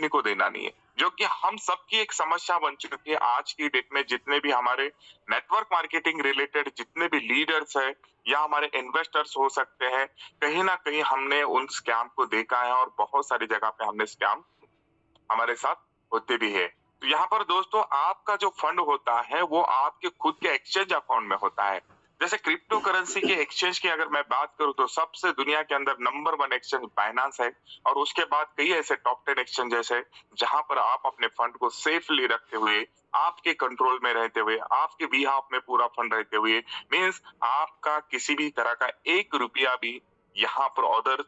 Company को देना नहीं है, जो कि हम सबकी एक समस्या बन चुकी है आज की डेट में। जितने भी हमारे नेटवर्क मार्केटिंग रिलेटेड जितने भी लीडर्स है या हमारे इन्वेस्टर्स हो सकते हैं, कहीं ना कहीं हमने उन स्कैम को देखा है और बहुत सारी जगह पे हमने स्कैम हमारे साथ होते भी है। तो यहाँ पर दोस्तों आपका जो फंड होता है वो आपके खुद के एक्सचेंज अकाउंट में होता है। जैसे क्रिप्टो करेंसी के एक्सचेंज की अगर मैं बात करूं तो सबसे दुनिया के अंदर नंबर वन एक्सचेंज बाइनेंस है, और उसके बाद कई ऐसे टॉप 10 एक्सचेंजेस है जहां पर आप अपने फंड को सेफली रखते हुए, आपके कंट्रोल में रहते हुए, आपके बिहाफ में पूरा फंड रहते हुए, मीन्स आपका किसी भी तरह का 1 रुपया भी यहाँ पर अदर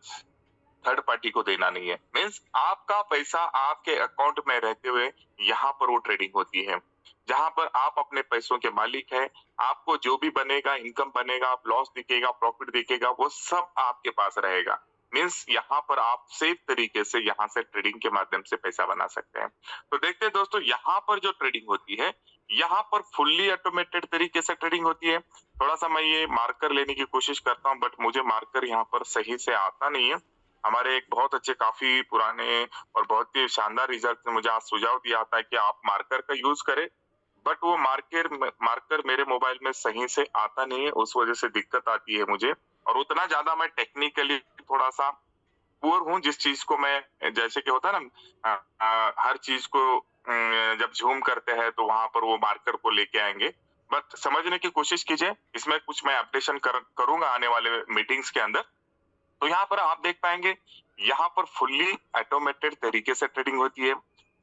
थर्ड पार्टी को देना नहीं है। मीन्स आपका पैसा आपके अकाउंट में रहते हुए यहाँ पर वो ट्रेडिंग होती है, जहां पर आप अपने पैसों के मालिक हैं। आपको जो भी बनेगा, इनकम बनेगा, लॉस दिखेगा, प्रॉफिट दिखेगा, वो सब आपके पास रहेगा। मीन्स यहाँ पर आप सेफ तरीके से यहाँ से ट्रेडिंग के माध्यम से पैसा बना सकते हैं। तो देखते हैं दोस्तों, यहाँ पर जो ट्रेडिंग होती है, यहाँ पर फुल्ली ऑटोमेटेड तरीके से ट्रेडिंग होती है। थोड़ा सा मैं ये मार्कर लेने की कोशिश करता हूँ, बट मुझे मार्कर यहाँ पर सही से आता नहीं है। हमारे एक बहुत अच्छे, काफी पुराने और बहुत ही शानदार रिजल्ट ने मुझे आज सुझाव दिया था कि आप मार्कर का यूज करें, बट वो मार्कर मेरे मोबाइल में सही से आता नहीं है, उस वजह से दिक्कत आती है मुझे। और उतना ज्यादा मैं टेक्निकली थोड़ा सा पुअर हूँ, जिस चीज को मैं, जैसे कि होता है ना, हर चीज को जब ज़ूम करते हैं तो वहां पर वो मार्कर को लेके आएंगे। बट समझने की कोशिश कीजिए, इसमें कुछ मैं अपडेशन करूंगा आने वाले मीटिंग्स के अंदर। तो यहाँ पर आप देख पाएंगे, यहाँ पर फुल्ली ऑटोमेटेड तरीके से ट्रेडिंग होती है,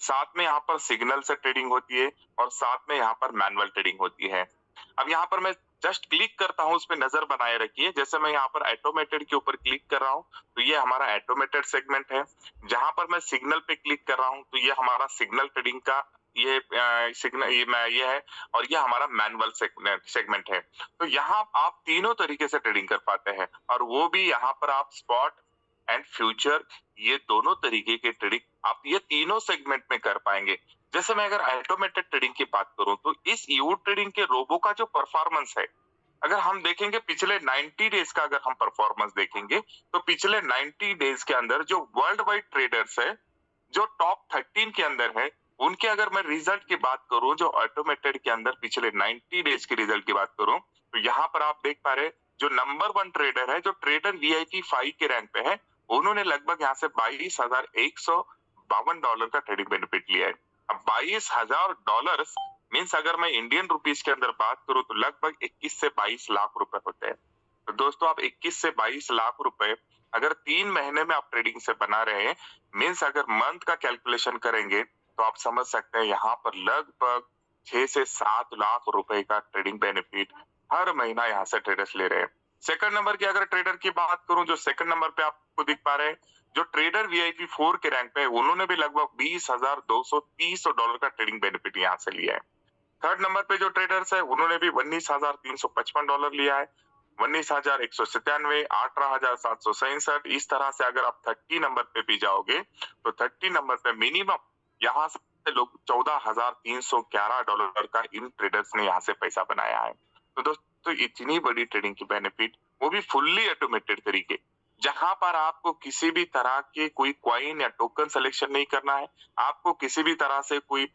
साथ में यहाँ पर सिग्नल से ट्रेडिंग होती है, और साथ में यहाँ पर मैनुअल ट्रेडिंग होती है। अब यहाँ पर मैं जस्ट क्लिक करता हूँ, उस पर नजर बनाए रखिए। जैसे मैं यहाँ पर ऑटोमेटेड के ऊपर क्लिक कर रहा हूँ तो ये हमारा ऑटोमेटेड सेगमेंट है। जहां पर मैं सिग्नल पे क्लिक कर रहा हूँ तो ये हमारा सिग्नल ट्रेडिंग का ये सिग्नल ये है, और ये हमारा मैनुअल सेगमेंट है। तो यहाँ आप तीनों तरीके से ट्रेडिंग कर पाते हैं, और वो भी यहाँ पर आप स्पॉट एंड फ्यूचर, ये दोनों तरीके के ट्रेडिंग आप ये तीनों सेगमेंट में कर पाएंगे। जैसे मैं अगर ऑटोमेटेड ट्रेडिंग की बात करूं तो इस यू ट्रेडिंग के रोबो का जो परफॉर्मेंस है, अगर हम देखेंगे पिछले 90 डेज का, अगर हम परफॉर्मेंस देखेंगे तो पिछले 90 डेज के अंदर जो वर्ल्ड वाइड ट्रेडर्स है, जो टॉप 13 के अंदर है, उनके अगर मैं रिजल्ट की बात करूं, जो ऑटोमेटेड के अंदर पिछले 90 डेज के रिजल्ट की बात करूं, तो यहाँ पर आप देख पा रहे हैं, जो नंबर वन ट्रेडर है, जो ट्रेडर वीआईपी 5 के रैंक पे है, उन्होंने लगभग यहाँ से $22,152 का ट्रेडिंग बेनिफिट लिया है। अब $22,000 मीन्स अगर मैं इंडियन रुपीस के अंदर बात करूं तो लगभग 21 से 22 लाख रुपए होते हैं। तो दोस्तों, आप 21 से 22 लाख रुपए अगर 3 महीने में आप ट्रेडिंग से बना रहे हैं, मीन्स अगर मंथ का कैलकुलेशन करेंगे तो आप समझ सकते हैं यहाँ पर लगभग 6 से 7 लाख रुपए का ट्रेडिंग बेनिफिट हर महीना यहाँ से ट्रेडर्स ले रहे हैं। सेकंड नंबर की अगर ट्रेडर की बात करूं, जो सेकंड नंबर पे आपको दिख पा रहे हैं, जो ट्रेडर वीआईपी 4 के रैंक पे है, उन्होंने भी लगभग $20,230 का ट्रेडिंग बेनिफिट यहाँ से लिया है। थर्ड नंबर पे जो ट्रेडर्स है, उन्होंने भी $19,355 लिया है, 19,197, 18,767। इस तरह से अगर आप 30 नंबर पे भी जाओगे तो 30 नंबर पे मिनिमम यहाँ से लोग $14,311 का इन ट्रेडर्स ने यहाँ से पैसा बनाया है। तो दोस्तों, इतनी बड़ी ट्रेडिंग की बेनिफिट, वो भी फुल्ली ऑटोमेटेड तरीके, जहां पर आपको किसी भी तरह के कोई कॉइन या टोकन सिलेक्शन नहीं करना है, आपको किसी भी तरह से कोई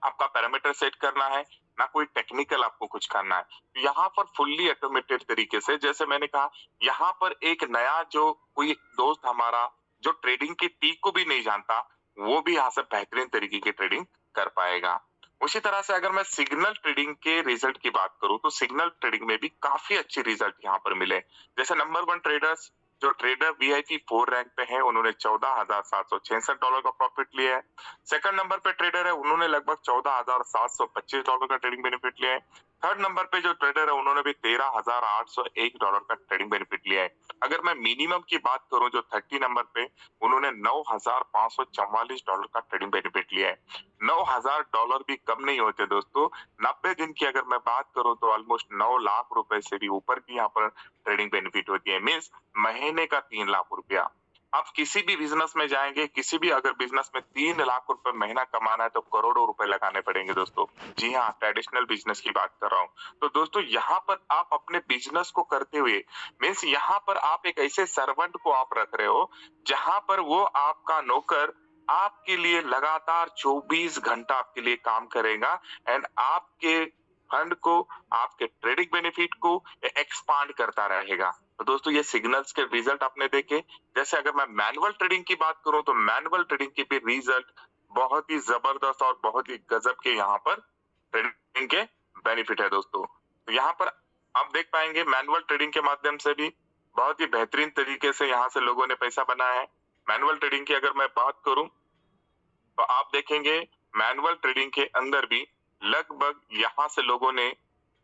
आपका पैरामीटर सेट करना है, ना कोई टेक्निकल आपको कुछ करना है। तो यहाँ पर फुल्ली ऑटोमेटेड तरीके से, जैसे मैंने कहा, यहाँ पर एक नया जो कोई दोस्त हमारा जो ट्रेडिंग की टीक को भी नहीं जानता, वो भी यहाँ से बेहतरीन तरीके की ट्रेडिंग कर पाएगा। उसी तरह से अगर मैं सिग्नल ट्रेडिंग के रिजल्ट की बात करूं तो सिग्नल ट्रेडिंग में भी काफी अच्छे रिजल्ट यहाँ पर मिले। जैसे नंबर वन ट्रेडर्स, जो ट्रेडर वीआईपी 4 रैंक पे है, उन्होंने $14,766 का प्रॉफिट लिया है। सेकंड नंबर पे ट्रेडर है, उन्होंने लगभग $14,725 का ट्रेडिंग बेनिफिट लिया है। थर्ड नंबर पे जो ट्रेडर है, उन्होंने भी $13,801 का ट्रेडिंग बेनिफिट लिया है। अगर मैं मिनिमम की बात करूं, जो 30 नंबर पे, उन्होंने $9,544 का ट्रेडिंग बेनिफिट लिया है। $9,000 भी कम नहीं होते दोस्तों। 90 दिन की अगर मैं बात करूं तो ऑलमोस्ट 9 लाख रुपए से भी ऊपर की यहाँ पर ट्रेडिंग बेनिफिट होती है, मीन्स महीने का 3 लाख रुपया। आप किसी भी बिजनेस में जाएंगे, किसी भी अगर बिजनेस में 3 लाख रुपए महीना कमाना है तो करोड़ों रुपए लगाने पड़ेंगे दोस्तों। जी हाँ, ट्रेडिशनल बिजनेस की बात कर रहा हूँ। तो दोस्तों, यहाँ पर आप अपने बिजनेस को करते हुए, यहाँ पर आप एक ऐसे सर्वेंट को आप रख रहे हो जहां पर वो आपका नौकर आपके लिए लगातार 24 घंटा आपके लिए काम करेगा एंड आपके फंड को, आपके ट्रेडिंग बेनिफिट को एक्सपांड करता रहेगा। तो दोस्तों ये सिग्नल्स के रिजल्ट आपने देखे। जैसे अगर मैं मैनुअल ट्रेडिंग की बात करूं तो मैनुअल ट्रेडिंग के भी रिजल्ट बहुत ही जबरदस्त और बहुत ही गजब के यहाँ पर ट्रेडिंग के बेनिफिट है दोस्तों। तो यहाँ पर आप देख पाएंगे मैनुअल ट्रेडिंग के माध्यम से भी बहुत ही बेहतरीन तरीके से यहाँ से लोगों ने पैसा बनाया है। मैनुअल ट्रेडिंग की अगर मैं बात करूं तो आप देखेंगे मैनुअल ट्रेडिंग के अंदर भी लगभग यहाँ से लोगों ने,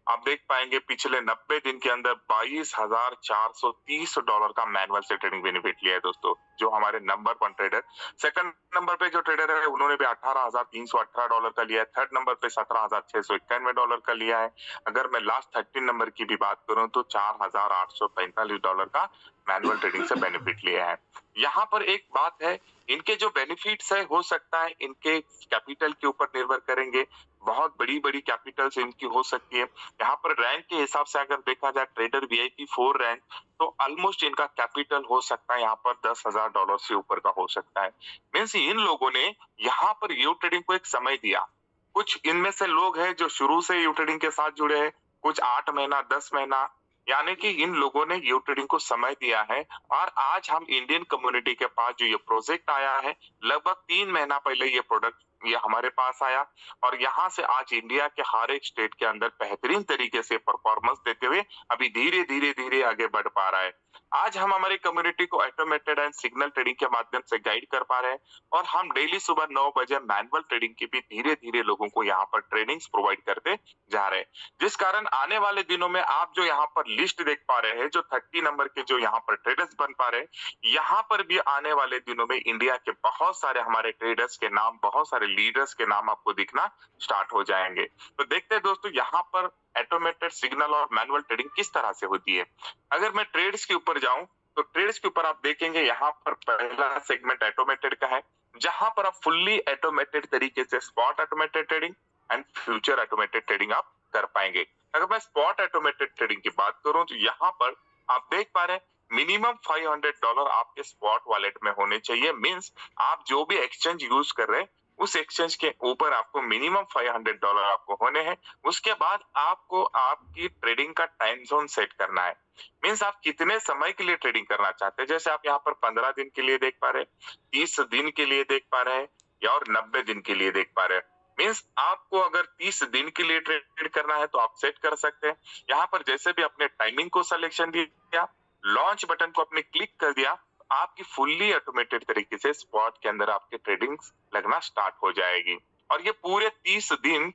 आप देख पाएंगे पिछले 90 दिन के अंदर $22,430 का मैनुअल से ट्रेडिंग बेनिफिट लिया है दोस्तों, जो हमारे नंबर 1 ट्रेडर। सेकंड नंबर पे जो ट्रेडर है उन्होंने भी $18,318 का लिया है। थर्ड नंबर पे $17,691 का लिया है। अगर मैं लास्ट 13 नंबर की भी बात करूं तो $4,845 का मैनुअल ट्रेडिंग से बेनिफिट लिया है। यहाँ पर एक बात है, इनके जो बेनिफिट्स है हो सकता है इनके कैपिटल के ऊपर निर्भर करेंगे। बहुत बड़ी-बड़ी कैपिटल्स इनकी हो सकती है। यहाँ पर रैंक के हिसाब से अगर देखा जाए ट्रेडर वीआईपी 4 रैंक, तो ऑलमोस्ट इनका कैपिटल हो सकता है यहाँ पर $10,000 से ऊपर का हो सकता है। मींस इन लोगों ने यहाँ पर यू ट्रेडिंग को एक समय दिया। कुछ इनमें से लोग हैं जो शुरू से यू ट्रेडिंग के साथ जुड़े हैं, कुछ 8 महीना 10 महीना, यानी कि इन लोगों ने यू ट्रेडिंग को समय दिया है। और आज हम इंडियन कम्युनिटी के पास जो ये प्रोजेक्ट आया है, लगभग 3 महीना पहले ये प्रोडक्ट ये हमारे पास आया और यहाँ से आज इंडिया के हर एक स्टेट के अंदर बेहतरीन तरीके से परफॉर्मेंस देते हुए अभी धीरे धीरे धीरे आगे बढ़ पा रहा है। आज हम हमारी कम्युनिटी को ऑटोमेटेड एंड सिग्नल ट्रेडिंग के माध्यम से गाइड कर पा रहे हैं और हम डेली सुबह 9 बजे मैनुअल ट्रेडिंग की भी धीरे धीरे लोगों को यहाँ पर ट्रेनिंग्स प्रोवाइड करते जा रहे हैं, जिस कारण आने वाले दिनों में आप जो यहाँ पर लिस्ट देख पा रहे हैं, जो 30 नंबर के जो यहाँ पर ट्रेडर्स बन पा रहे हैं, यहाँ पर भी आने वाले दिनों में इंडिया के बहुत सारे हमारे ट्रेडर्स के नाम, बहुत सारे लीडर्स के नाम आपको दिखना स्टार्ट हो जाएंगे। तो देखते हैं दोस्तों यहाँ पर ऑटोमेटेड सिग्नल और मैनुअल ट्रेडिंग किस तरह से होती है। अगर मैं ट्रेड्स के ऊपर जाऊं तो ट्रेड्स के ऊपर आप देखेंगे यहाँ पर पहला सेगमेंट ऑटोमेटेड का है, जहां पर आप फुल्ली ऑटोमेटेड तरीके से spot automated trading and future automated trading आप कर पाएंगे। अगर मैं स्पॉट ऑटोमेटेड ट्रेडिंग की बात करूं तो यहाँ पर आप देख पा रहे हैं मिनिमम $500 आपके स्पॉट वॉलेट में होने चाहिए। मींस आप जो भी एक्सचेंज यूज कर रहे हैं उस एक्सचेंज के ऊपर आपको मिनिमम $500 आपको होने हैं। उसके बाद आपको आपकी ट्रेडिंग का टाइम जोन सेट करना है। मींस आप कितने समय के लिए ट्रेडिंग करना चाहते हैं। जैसे आप यहाँ पर 15 दिन के लिए देख पा रहे हैं, 30 दिन के लिए देख पा रहे हैं या और 90 दिन के लिए देख पा रहे हैं। मींस आपको अगर 30 दिन के लिए ट्रेड करना है तो आप सेट कर सकते हैं। यहाँ पर जैसे भी अपने टाइमिंग को सिलेक्शन दिया, लॉन्च बटन को आपने क्लिक कर दिया, आपकी फुल्ली ऑटोमेटेड तरीके से स्पॉट के अंदर आपके ट्रेडिंग लगना स्टार्ट हो जाएगी और ये पूरे 30 दिन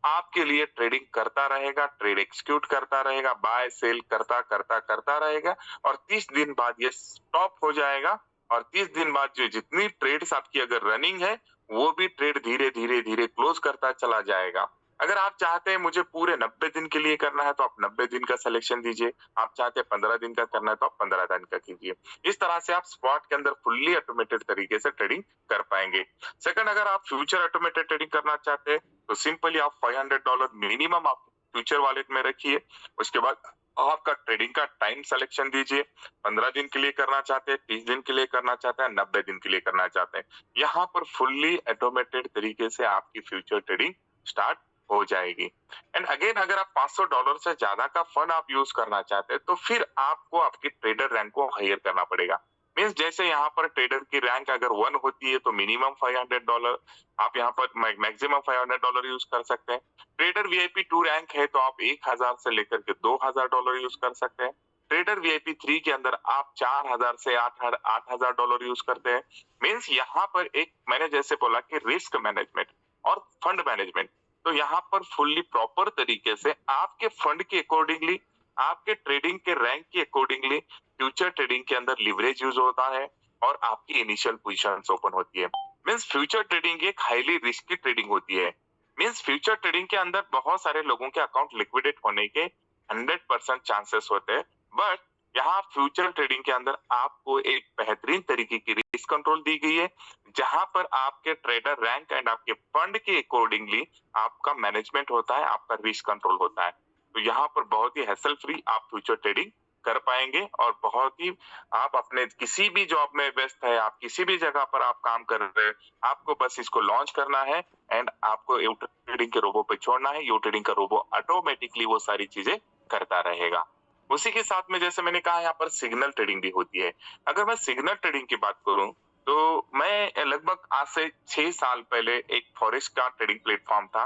आपके लिए ट्रेडिंग करता रहेगा, ट्रेड एक्सिक्यूट करता रहेगा, बाय सेल करता करता करता रहेगा और 30 दिन बाद ये स्टॉप हो जाएगा और 30 दिन बाद जो जितनी ट्रेड्स आपकी अगर रनिंग है वो भी ट्रेड धीरे धीरे धीरे क्लोज करता चला जाएगा। अगर आप चाहते हैं मुझे पूरे 90 दिन के लिए करना है तो आप 90 दिन का सिलेक्शन दीजिए, आप चाहते हैं 15 दिन का करना है तो आप 15 दिन का कीजिए। इस तरह से आप स्पॉट के अंदर फुल्ली ऑटोमेटेड तरीके से ट्रेडिंग कर पाएंगे। सेकंड, अगर आप फ्यूचर ऑटोमेटेड ट्रेडिंग करना चाहते हैं तो सिंपली आप $500 मिनिमम आप फ्यूचर वॉलेट में रखिए। उसके बाद आपका ट्रेडिंग का टाइम सिलेक्शन दीजिए। 15 दिन के लिए करना चाहते हैं, 30 दिन के लिए करना चाहते हैं, 90 दिन के लिए करना चाहते हैं। यहाँ पर फुल्ली ऑटोमेटेड तरीके से आपकी फ्यूचर ट्रेडिंग स्टार्ट हो जाएगी। एंड अगेन अगर आप $500 से ज्यादा का फंड आप यूज करना चाहते हैं तो फिर आपको आपकी ट्रेडर रैंक को हायर करना पड़ेगा। मींस जैसे यहाँ पर ट्रेडर की रैंक अगर 1 होती है तो मिनिमम $500, आप यहाँ पर मैक्सिमम $500 यूज कर सकते हैं। ट्रेडर वीआईपी 2 रैंक है तो आप 1000 से लेकर के $2000 यूज कर सकते हैं। ट्रेडर वीआईपी 3 के अंदर आप 4000 से $8000 यूज करते हैं। मींस यहाँ पर एक मैंने जैसे बोला कि रिस्क मैनेजमेंट और फंड मैनेजमेंट, तो यहाँ पर फुल्ली प्रॉपर तरीके से आपके फंड के अकॉर्डिंगली, आपके ट्रेडिंग के रैंक के अकॉर्डिंगली फ्यूचर ट्रेडिंग के अंदर लिवरेज यूज होता है और आपकी इनिशियल पोजीशंस ओपन होती है। मींस फ्यूचर ट्रेडिंग एक हाईली रिस्की ट्रेडिंग होती है। मींस फ्यूचर ट्रेडिंग के अंदर बहुत सारे लोगों के अकाउंट लिक्विडेट होने के 100% चांसेस होते हैं, बट यहाँ फ्यूचर ट्रेडिंग के अंदर आपको एक बेहतरीन तरीके की रिस्क कंट्रोल दी गई है, जहां पर आपके ट्रेडर रैंक एंड आपके फंड के अकॉर्डिंगली आपका मैनेजमेंट होता है, आपका रिस्क कंट्रोल होता है। तो यहाँ पर बहुत ही हैसल फ्री आप फ्यूचर ट्रेडिंग कर पाएंगे और बहुत ही आप अपने किसी भी जॉब में व्यस्त है, आप किसी भी जगह पर आप काम कर रहे हैं, आपको बस इसको लॉन्च करना है एंड आपको यू ट्रेडिंग के रोबो पे छोड़ना है। यू ट्रेडिंग का रोबो ऑटोमेटिकली वो सारी चीजें करता रहेगा। उसी के साथ में जैसे मैंने कहा यहाँ पर सिग्नल ट्रेडिंग भी होती है। अगर मैं सिग्नल ट्रेडिंग की बात करूं तो मैं लगभग आज से 6 साल पहले एक फॉरेक्स का ट्रेडिंग प्लेटफॉर्म था,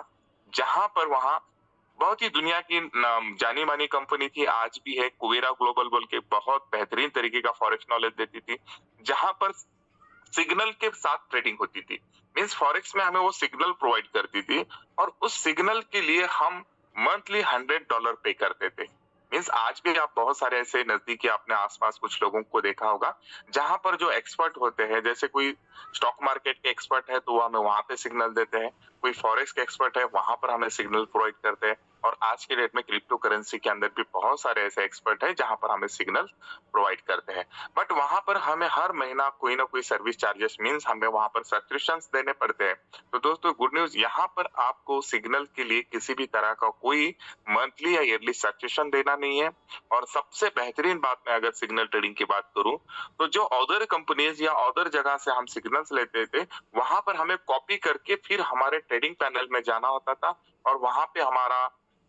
जहां पर वहां बहुत ही दुनिया की जानी मानी कंपनी थी, आज भी है, कुवेरा ग्लोबल बोल के, बहुत बेहतरीन तरीके का फॉरेक्स नॉलेज देती थी, जहां पर सिग्नल के साथ ट्रेडिंग होती थी। मींस फॉरेक्स में हमें वो सिग्नल प्रोवाइड करती थी और उस सिग्नल के लिए हम मंथली $100 पे करते थे। मींस आज भी आप बहुत सारे ऐसे नजदीकी अपने आसपास कुछ लोगों को देखा होगा, जहां पर जो एक्सपर्ट होते हैं, जैसे कोई स्टॉक मार्केट के एक्सपर्ट है तो वो हमें वहां पे सिग्नल देते हैं, कोई फॉरेक्स के एक्सपर्ट है वहां पर हमें सिग्नल प्रोवाइड करते हैं, और आज के डेट में क्रिप्टो करेंसी के अंदर भी बहुत सारे ऐसे एक्सपर्ट है जहां पर हमें सिग्नल प्रोवाइड करते हैं। बट वहां पर हमें हर महीना कोई ना कोई सर्विस चार्जेस, मींस हमें वहां पर सब्सक्रिप्शंस देने पड़ते हैं। तो दोस्तों गुड न्यूज, यहाँ पर आपको सिग्नल के लिए किसी भी तरह का कोई मंथली या ईयरली सब्सक्रिप्शन देना नहीं है। और सबसे बेहतरीन बात मैं अगर सिग्नल ट्रेडिंग की बात करूं तो जो अदर कंपनीज या अदर जगह से हम सिग्नल्स लेते थे, वहां पर हमें कॉपी करके फिर हमारे ट्रेडिंग पैनल में जाना होता था और वहां पे हमारा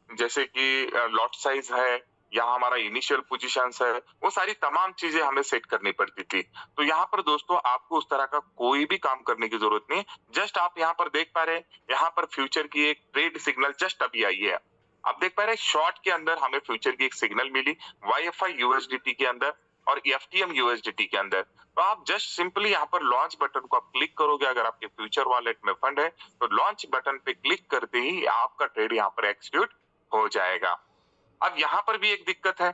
जैसे कि लॉट साइज है या हमारा इनिशियल पोजीशंस है, वो सारी तमाम चीजें हमें सेट करनी पड़ती थी। तो यहाँ पर दोस्तों आपको उस तरह का कोई भी काम करने की जरूरत नहीं। जस्ट आप यहाँ पर देख पा रहे हैं, यहाँ पर फ्यूचर की एक ट्रेड सिग्नल जस्ट अभी आई है। आप देख पा रहे हैं शॉर्ट के अंदर हमें फ्यूचर की एक सिग्नल मिली YFI USDT के अंदर और FTM USDT के अंदर। तो आप जस्ट सिंपली यहाँ पर लॉन्च बटन को आप क्लिक करोगे, अगर आपके फ्यूचर वॉलेट में फंड है तो लॉन्च बटन पे क्लिक करते ही आपका ट्रेड यहाँ पर एक्सिक्यूट हो जाएगा। अब यहाँ पर भी एक दिक्कत है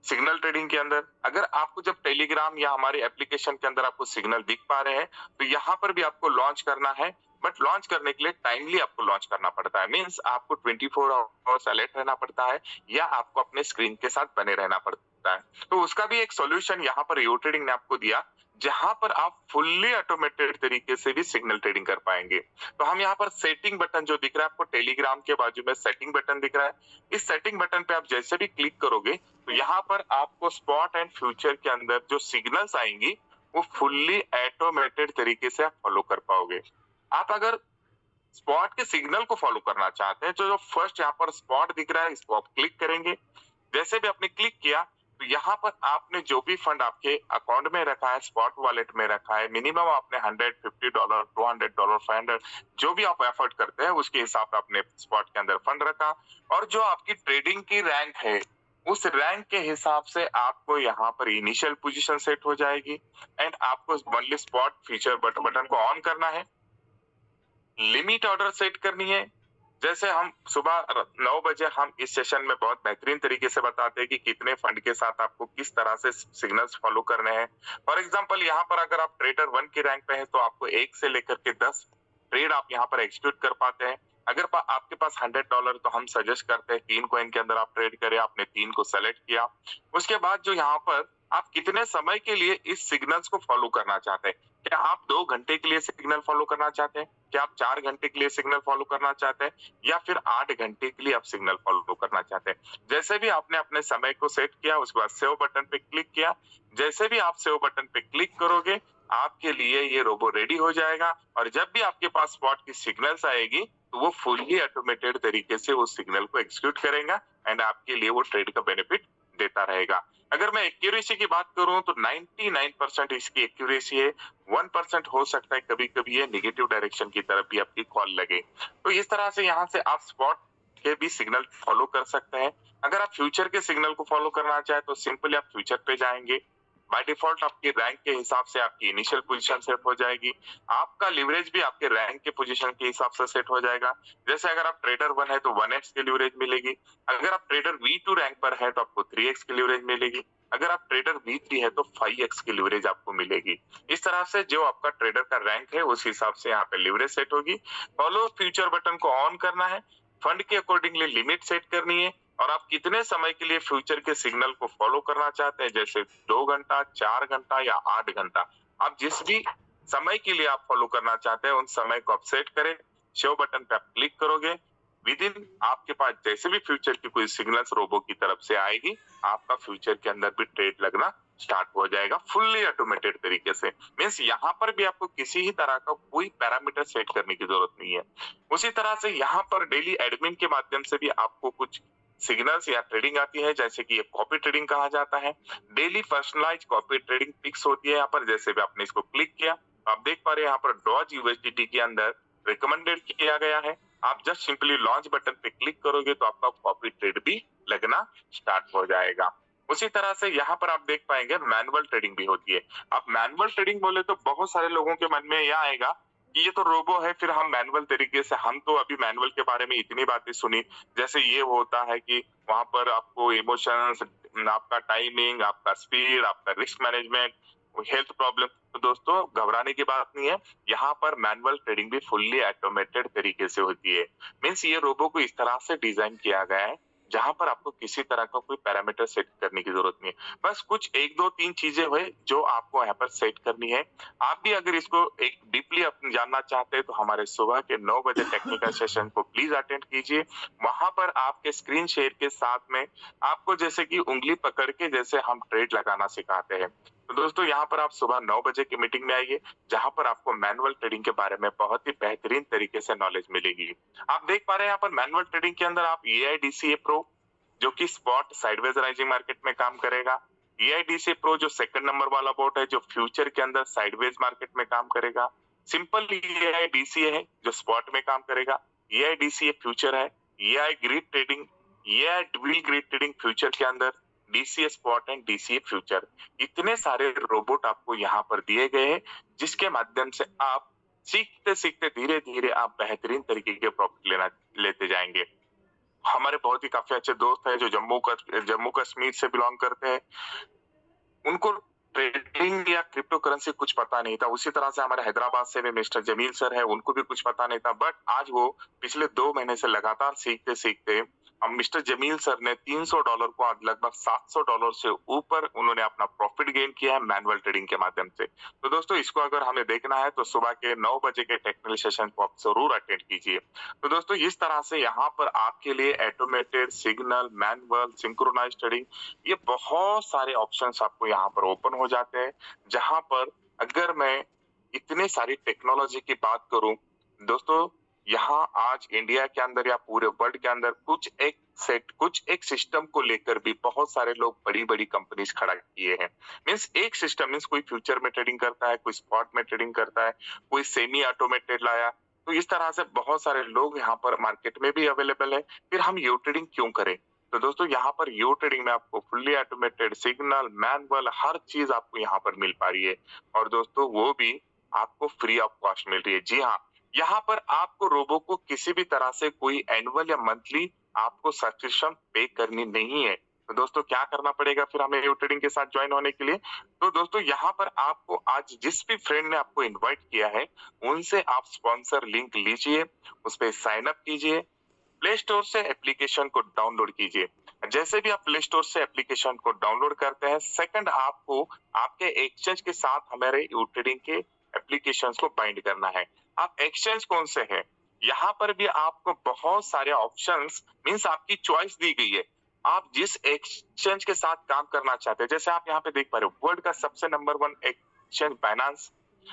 सिग्नल ट्रेडिंग के अंदर, अगर आपको जब टेलीग्राम या हमारे एप्लीकेशन के अंदर आपको सिग्नल दिख पा रहे हैं तो यहाँ पर भी आपको लॉन्च करना है, बट लॉन्च करने के लिए टाइमली आपको लॉन्च करना पड़ता है। मींस आपको 24 आवर्स अलर्ट रहना पड़ता है या आपको अपने स्क्रीन के साथ बने रहना पड़ता है। तो उसका भी एक सॉल्यूशन यहाँ पर यू ट्रेडिंग ने आपको दिया, जहां पर आप फुल्ली ऑटोमेटेड तरीके से भी सिग्नल ट्रेडिंग कर पाएंगे। तो हम यहाँ पर सेटिंग बटन जो दिख रहा है आपको टेलीग्राम के बाजू में सेटिंग बटन दिख रहा है, इस सेटिंग बटन पे आप जैसे भी क्लिक करोगे तो यहाँ पर आपको स्पॉट एंड फ्यूचर के अंदर जो सिग्नल्स आएंगी वो फुल्ली ऑटोमेटेड तरीके से आप फॉलो कर पाओगे। आप अगर स्पॉट के सिग्नल को फॉलो करना चाहते हैं तो जो फर्स्ट यहाँ पर स्पॉट दिख रहा है इसको आप क्लिक करेंगे। जैसे भी आपने क्लिक किया तो यहाँ पर आपने जो भी फंड आपके अकाउंट में रखा है, स्पॉट वॉलेट में रखा है, मिनिमम आपने $150, $200, $500 जो भी आप एफर्ट करते हैं उसके हिसाब से आपने स्पॉट के अंदर फंड रखा, और जो आपकी ट्रेडिंग की रैंक है उस रैंक के हिसाब से आपको यहाँ पर इनिशियल पोजीशन सेट हो जाएगी एंड आपको ओनली स्पॉट फीचर बटन को ऑन करना है, लिमिट ऑर्डर सेट करनी है। जैसे हम सुबह 9 बजे हम इस सेशन में बहुत बेहतरीन तरीके से बताते हैं कि कितने फंड के साथ आपको किस तरह से सिग्नल्स फॉलो करने हैं। फॉर एग्जांपल यहाँ पर अगर आप ट्रेडर 1 की रैंक पे हैं तो आपको 1 से लेकर के 10 ट्रेड आप यहाँ पर एग्जीक्यूट कर पाते हैं। अगर आपके पास $100 तो हम सजेस्ट करते हैं 3 कॉइन के अंदर आप ट्रेड करें। आपने 3 को सेलेक्ट किया, उसके बाद जो यहाँ पर आप कितने समय के लिए इस सिग्नल्स को फॉलो करना चाहते हैं, क्या आप 2 घंटे के लिए सिग्नल फॉलो करना चाहते हैं, क्या आप 4 घंटे के लिए सिग्नल फॉलो करना चाहते हैं, या फिर 8 घंटे के लिए आप सिग्नल फॉलो करना चाहते हैं। जैसे भी आपने अपने समय को सेट किया उसके बाद सेव बटन पे क्लिक किया, जैसे भी आप सेव बटन पे क्लिक करोगे आपके लिए ये रोबो रेडी हो जाएगा और जब भी आपके पास स्पॉट की सिग्नल्स आएगी तो वो फुली ऑटोमेटेड तरीके से उस सिग्नल को एग्जीक्यूट करेगा एंड आपके लिए वो ट्रेड का बेनिफिट देता रहेगा। अगर मैं एक्यूरेसी की बात करूं तो 99% इसकी एक्यूरेसी है, 1% हो सकता है कभी कभी ये नेगेटिव डायरेक्शन की तरफ भी आपकी कॉल लगे। तो इस तरह से यहाँ से आप स्पॉट के भी सिग्नल फॉलो कर सकते हैं। अगर आप फ्यूचर के सिग्नल को फॉलो करना चाहे तो सिंपली आप फ्यूचर पे जाएंगे, बाय डिफॉल्ट आपकी रैंक के हिसाब से आपकी इनिशियल पोजीशन सेट हो जाएगी, आपका लिवरेज भी आपके रैंक के पोजीशन के हिसाब से सेट हो जाएगा। जैसे अगर आप ट्रेडर 1 है तो 1x की लिवरेज मिलेगी, अगर आप ट्रेडर V2 रैंक पर है तो आपको 3x की लिवरेज मिलेगी, अगर आप ट्रेडर V3 है तो 5x की लिवरेज आपको मिलेगी। इस तरह से जो आपका ट्रेडर का रैंक है उस हिसाब से यहाँ पे लिवरेज सेट होगी। फॉलो फ्यूचर बटन को ऑन करना है, फंड के अकॉर्डिंगली लिमिट सेट करनी है और आप कितने समय के लिए फ्यूचर के सिग्नल को फॉलो करना चाहते हैं, जैसे 2 घंटा, 4 घंटा या 8 घंटा, आप जिस भी समय के लिए आप फॉलो करना चाहते हैं उन समय को आप सेट करें। शो बटन पे आप क्लिक करोगे, विद इन आपके पास जैसे भी फ्यूचर की कोई सिग्नल्स रोबो की तरफ से आएगी, आपका फ्यूचर के अंदर भी ट्रेड लगना स्टार्ट हो जाएगा फुल्ली ऑटोमेटेड तरीके से। मीन्स यहाँ पर भी आपको किसी ही तरह का कोई पैरामीटर सेट करने की जरूरत नहीं है। उसी तरह से यहाँ पर डेली एडमिन के माध्यम से भी आपको कुछ सिग्नल्स या ट्रेडिंग आती है, जैसे कि ये कॉपी ट्रेडिंग कहा जाता है। Daily personalise copy trading fix होती है यहाँ पर। जैसे भी आपने इसको क्लिक किया, आप देख पा रहे हैं यहाँ पर डॉज यूएसडीटी के अंदर रिकमेंडेड किया गया है। आप जस्ट सिंपली लॉन्च बटन पे क्लिक करोगे तो आपका कॉपी ट्रेड भी लगना स्टार्ट हो जाएगा। उसी तरह से यहाँ पर आप देख पाएंगे मैनुअल ट्रेडिंग भी होती है। आप मैनुअल ट्रेडिंग बोले तो बहुत सारे लोगों के मन में यह आएगा कि ये तो रोबो है, फिर हम मैनुअल तरीके से, हम तो अभी मैनुअल के बारे में इतनी बातें सुनी, जैसे ये होता है कि वहां पर आपको इमोशंस, आपका टाइमिंग, आपका स्पीड, आपका रिस्क मैनेजमेंट, हेल्थ प्रॉब्लम। तो दोस्तों घबराने की बात नहीं है, यहाँ पर मैनुअल ट्रेडिंग भी फुल्ली ऑटोमेटेड तरीके से होती है। मीन्स ये रोबो को इस तरह से डिजाइन किया गया है जहां पर आपको किसी तरह का कोई पैरामीटर सेट करने की जरूरत नहीं है। बस कुछ 1 2 3 चीजें हुए जो आपको यहाँ पर सेट करनी है। आप भी अगर इसको एक डीपली जानना चाहते हैं तो हमारे सुबह के 9 बजे टेक्निकल सेशन को प्लीज अटेंड कीजिए। वहां पर आपके स्क्रीन शेयर के साथ में आपको जैसे कि उंगली पकड़ के जैसे हम ट्रेड लगाना सिखाते हैं। तो दोस्तों यहाँ पर आप सुबह 9 बजे की मीटिंग में आइए, जहां पर आपको मैनुअल ट्रेडिंग के बारे में बहुत ही बेहतरीन तरीके से नॉलेज मिलेगी। आप देख पा रहे हैं यहाँ पर मैनुअल ट्रेडिंग के अंदर आप एआईडीसीए प्रो, जो कि स्पॉट साइडवेज राइजिंग मार्केट में काम करेगा। एआईडीसीए प्रो जो सेकंड नंबर वाला बोट है, जो फ्यूचर के अंदर साइडवेज मार्केट में काम करेगा। सिंपल एआईडीसीए है जो स्पॉट में काम करेगा। एआईडीसीए फ्यूचर है। AI grid trading, AI dual grid trading future के अंदर, DCA spot and DCA future, इतने सारे रोबोट आपको यहाँ पर दिए गए हैं, जिसके माध्यम से आप सीखते सीखते धीरे धीरे आप बेहतरीन तरीके के प्रॉफिट लेते जाएंगे। हमारे बहुत ही काफी अच्छे दोस्त हैं जो जम्मू कश्मीर से बिलोंग करते हैं, उनको ट्रेडिंग या क्रिप्टो करेंसी कुछ पता नहीं था। उसी तरह से हमारे हैदराबाद से भी मिस्टर जमील सर है, उनको भी कुछ पता नहीं था, बट आज वो पिछले 2 महीने से लगातार सीखते सीखते हम मिस्टर जमील सर ने $300 को आज लगभग $700 से ऊपर उन्होंने अपना प्रॉफिट गेन किया है मैनुअल ट्रेडिंग के माध्यम से। तो दोस्तों इसको अगर हमें देखना है तो सुबह के 9 बजे के टेक्निकल सेशन को आप जरूर अटेंड कीजिए। तो दोस्तों इस तरह से यहाँ पर आपके लिए automated, signal, manual, synchronise trading, ये बहुत सारे ऑप्शंस आपको यहाँ पर ओपन हो जाते हैं। जहां पर अगर मैं इतने सारी टेक्नोलॉजी की बात करूं दोस्तों, यहाँ आज इंडिया के अंदर या पूरे वर्ल्ड के अंदर कुछ एक सिस्टम को लेकर भी बहुत सारे लोग बड़ी बड़ी कंपनीज खड़ा किए हैं। मीन्स एक सिस्टम, मीन्स कोई फ्यूचर में ट्रेडिंग करता है, कोई स्पॉट में ट्रेडिंग करता है, कोई सेमी ऑटोमेटेड लाया। तो इस तरह से बहुत सारे लोग यहाँ पर मार्केट में भी अवेलेबल है। फिर हम यू ट्रेडिंग क्यों करें? तो दोस्तों यहाँ पर यू ट्रेडिंग में आपको फुल्ली ऑटोमेटेड, सिग्नल, मैनुअल, हर चीज आपको यहाँ पर मिल पा रही है, और दोस्तों वो भी आपको फ्री ऑफ कॉस्ट मिल रही है। जी हाँ, यहाँ पर आपको रोबो को किसी भी तरह से कोई एनुअल या मंथली आपको सब्सक्रिप्शन पे करनी नहीं है। तो दोस्तों क्या करना पड़ेगा फिर हमें यू ट्रेडिंग के साथ ज्वाइन होने के लिए? तो दोस्तों यहाँ पर आपको आज जिस भी फ्रेंड ने आपको इनवाइट किया है, उनसे आप स्पॉन्सर लिंक लीजिए, उस पर साइन अप कीजिए, प्ले स्टोर से एप्लीकेशन को डाउनलोड कीजिए। जैसे भी आप प्ले स्टोर से एप्लीकेशन को डाउनलोड करते हैं, सेकंड आपको आपके एक्सचेंज के साथ हमारे यू ट्रेडिंग के एप्लीकेशन को बाइंड करना है। आप एक्सचेंज कौन से है, यहाँ पर भी आपको बहुत सारे ऑप्शंस, मींस आपकी चॉइस दी गई है। आप जिस एक्सचेंज के साथ काम करना चाहते हैं, जैसे आप यहाँ पे देख पा रहे हो वर्ल्ड का सबसे नंबर 1 एक्सचेंज बाइनेंस।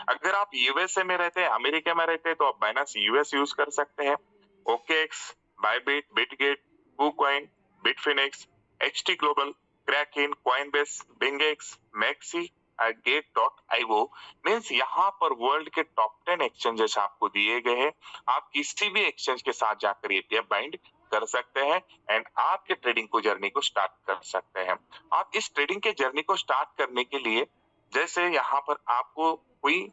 अगर आप यूएसए में रहते हैं, अमेरिका में रहते हैं, तो आप बाइनेंस यूएस यूज कर सकते हैं। OKX, Bybit, Bitget, KuCoin, Bitfinex, HT Global, Kraken, Coinbase, BingX, MEXC, गेट.io, मींस यहाँ पर वर्ल्ड के टॉप 10 एक्सचेंजेस आपको दिए गए हैं। आप किसी भी एक्सचेंज के साथ जाकर एपीएफ बाइंड कर सकते हैं एंड आपके ट्रेडिंग को जर्नी को स्टार्ट कर सकते हैं। आप इस ट्रेडिंग के जर्नी को स्टार्ट करने के लिए जैसे यहाँ पर आपको कोई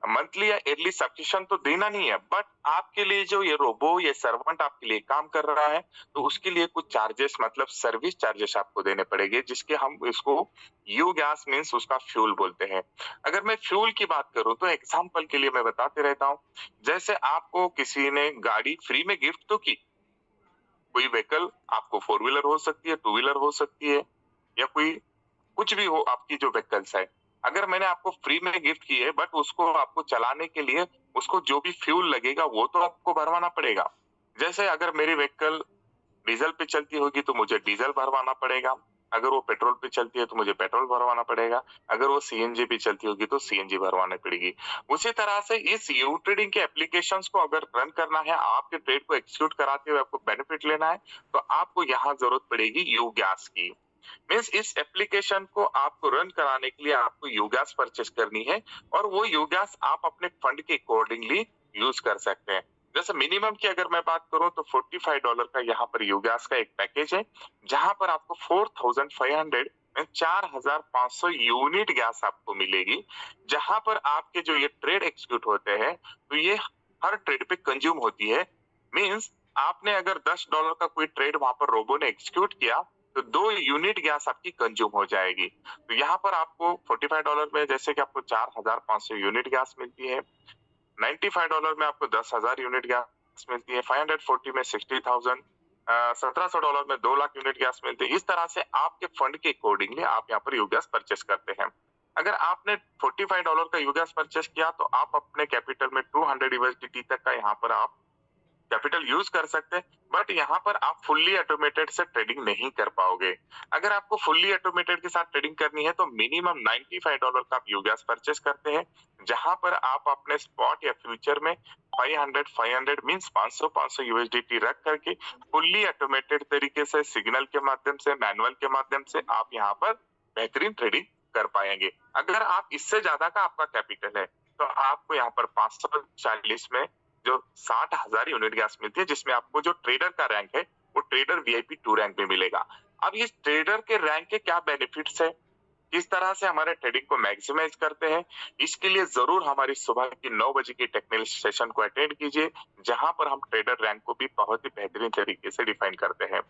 मंथली या ईयरली सब्सक्रिप्शन तो देना नहीं है, बट आपके लिए जो ये रोबो, ये सर्वेंट आपके लिए काम कर रहा है, तो उसके लिए कुछ चार्जेस, मतलब सर्विस चार्जेस आपको देने पड़ेंगे, जिसके हम इसको यू गैस मीन्स उसका फ्यूल बोलते हैं। अगर मैं फ्यूल की बात करूं तो एग्जांपल के लिए मैं बताते रहता हूं, जैसे आपको किसी ने गाड़ी फ्री में गिफ्ट तो की, कोई व्हीकल आपको 4 व्हीलर हो सकती है, 2 व्हीलर हो सकती है, या कोई कुछ भी हो आपकी जो व्हीकल्स है, अगर मैंने आपको फ्री में गिफ्ट की है, बट उसको आपको चलाने के लिए उसको जो भी फ्यूल लगेगा वो तो आपको भरवाना पड़ेगा। जैसे अगर मेरी व्हीकल डीजल पे चलती होगी तो मुझे डीजल भरवाना पड़ेगा। अगर वो पेट्रोल पे चलती है तो मुझे पेट्रोल भरवाना पड़ेगा। अगर वो सीएनजी पे चलती होगी तो सीएनजी भरवानी पड़ेगी। उसी तरह से इस यू ट्रेडिंग के एप्लीकेशंस को अगर रन करना है, आपके ट्रेड को एक्जीक्यूट कराते हुए आपको बेनिफिट लेना है, तो आपको यहाँ जरूरत पड़ेगी यू गैस की। मीन्स इस एप्लीकेशन को आपको रन कराने के लिए आपको यू गैस परचेस करनी है, और वो यू गैस आप अपने फंड के अकॉर्डिंगली यूज कर सकते हैं। जैसे मिनिमम की अगर मैं बात करूं तो $45 का यहाँ पर यू गैस का एक पैकेज है, जहां पर आपको 4500 4500 यूनिट गैस आपको मिलेगी, जहां पर आपके जो ये ट्रेड एक्जीक्यूट होते हैं तो ये हर ट्रेड पे कंज्यूम होती है। मीन्स आपने अगर $10 का कोई ट्रेड वहां पर रोबो ने एक्जीक्यूट किया तो 2 यूनिट गैस आपकी कंज्यूम हो जाएगी। तो यहाँ पर आपको $45 में जैसे कि आपको 4500 यूनिट गैस मिलती है, $95 में आपको 10,000 यूनिट गैस मिलती है, 540 में 60,000, $1700 में 2 लाख यूनिट गैस मिलती है। इस तरह से आपके फंड के अकॉर्डिंगली आप यहाँ पर यू गैस परचेस करते हैं। अगर आपने $45 का यू गैस परचेस किया तो आप अपने कैपिटल में 200 यूएसडीटी तक का यहाँ पर आप कैपिटल यूज कर सकते हैं, बट यहाँ पर आप फुल्ली ऑटोमेटेड से ट्रेडिंग नहीं कर पाओगे। अगर आपको फुल्ली ऑटोमेटेड के साथ ट्रेडिंग करनी है तो मिनिमम $95 का आप यूगैस परचेस करते हैं, जहां पर आप अपने स्पॉट या फ्यूचर में 500 मींस 500 यूएसडीटी रख करके फुल्ली ऑटोमेटेड तरीके से सिग्नल के माध्यम से, मैनुअल के माध्यम से आप यहाँ पर बेहतरीन ट्रेडिंग कर पाएंगे। अगर आप इससे ज्यादा का आपका कैपिटल है तो आपको यहाँ पर 540 में जो 60,000 यूनिट गैस मिलती है, जिसमें आपको जो ट्रेडर का रैंक है वो ट्रेडर वीआईपी 2 रैंक में मिलेगा। अब इस ट्रेडर के रैंक के क्या बेनिफिट्स है, किस तरह से हमारे ट्रेडिंग को मैक्सिमाइज करते हैं, इसके लिए जरूर हमारी सुबह की 9 बजे की टेक्निकल सेशन को अटेंड कीजिए, जहां पर हम ट्रेडर रैंक को भी बहुत ही बेहतरीन तरीके से डिफाइन करते हैं।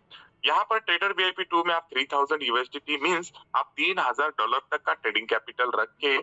यहाँ पर ट्रेडर वीआईपी 2 में आप 3000 यूएसडीटी मींस आप $3000 तक का ट्रेडिंग कैपिटल रख के